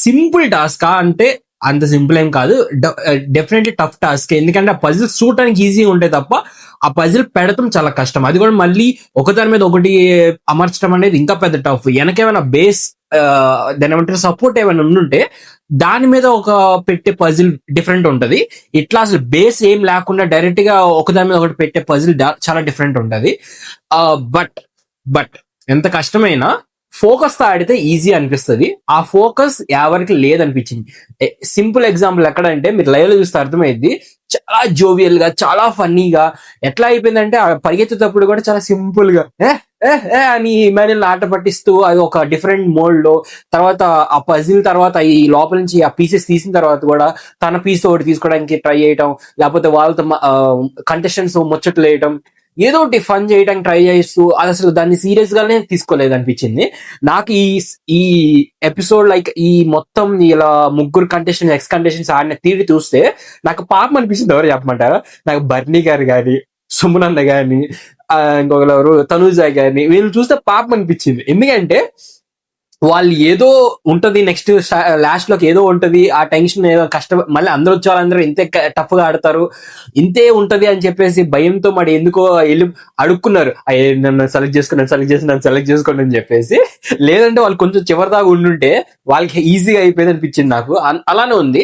Simple task అంటే అంత simple ఏం కాదు. Definitely tough task. ఎందుకంటే ఆ పజిల్ చూడటానికి ఈజీగా ఉంటాయి తప్ప ఆ పజిల్ పెడతాం చాలా కష్టం. అది కూడా మళ్ళీ ఒకదాని మీద ఒకటి అమర్చడం అనేది ఇంకా పెద్ద టఫ్. వెనకేమైనా బేస్ దాని ఏమంటారు సపోర్ట్ ఏమైనా ఉండుంటే దాని మీద ఒక పెట్టే పజిల్ డిఫరెంట్ ఉంటది. ఇట్లా అసలు బేస్ ఏం లేకుండా డైరెక్ట్ గా ఒకదాని మీద ఒకటి పెట్టే పజిల్ చాలా డిఫరెంట్ ఉంటది. బట్ బట్ ఎంత కష్టమైనా ఫోకస్ తో ఆడితే ఈజీ అనిపిస్తుంది. ఆ ఫోకస్ ఎవరికి లేదనిపించింది. సింపుల్ ఎగ్జాంపుల్ ఎక్కడంటే మీరు లైవ్ లో చూస్తే అర్థమైంది. చాలా జోవియల్ గా చాలా ఫన్నీగా ఎట్లా అయిపోయిందంటే ఆ పరిగెత్తేటప్పుడు కూడా చాలా సింపుల్ గా ఏ ఏ ఏ అని ఇమాన్యుల్ ఆట పట్టిస్తూ అది ఒక డిఫరెంట్ మోడ్ లో, తర్వాత ఆ పజిల్ తర్వాత ఈ లోపల నుంచి ఆ పీసెస్ తీసిన తర్వాత కూడా తన పీస్ ఒకటి తీసుకోవడానికి ట్రై చేయటం, లేకపోతే వాళ్ళతో కంటెస్టెంట్స్ ముచ్చట్లు వేయటం, ఏదో ఒకటి ఫన్ చేయడానికి ట్రై చేస్తూ అది అసలు దాన్ని సీరియస్ గానే తీసుకోలేదు అనిపించింది నాకు. ఈ ఎపిసోడ్ లైక్ ఈ మొత్తం ఇలా ముగ్గురు కంటెస్టెంట్స్ ఎక్స్ కంటెస్టెంట్స్ ఆడిన తీరు చూస్తే నాకు పాపం అనిపించింది. ఎవరు చెప్పమంటారా? నాకు బర్నీ గారు కానీ, సుమనన్న గాని, ఇంకొకరు ఎవరు తనూజ గాని, వీళ్ళు చూస్తే పాపం అనిపించింది. ఎందుకంటే వాళ్ళు ఏదో ఉంటది నెక్స్ట్ లాస్ట్ లోకి ఏదో ఉంటది, ఆ టెన్షన్ ఏదో కష్టం, మళ్ళీ అందరూ వచ్చే వాళ్ళందరూ ఇంతే టఫ్ గా ఆడతారు, ఇంతే ఉంటది అని చెప్పేసి భయంతో మరి ఎందుకో వెళ్ళి అడుక్కున్నారు. నన్ను సెలెక్ట్ చేసుకోండి అని చెప్పేసి. లేదంటే వాళ్ళు కొంచెం చివరి దాకా ఉండుంటే వాళ్ళకి ఈజీగా అయిపోయింది అనిపించింది నాకు. అలానే ఉంది.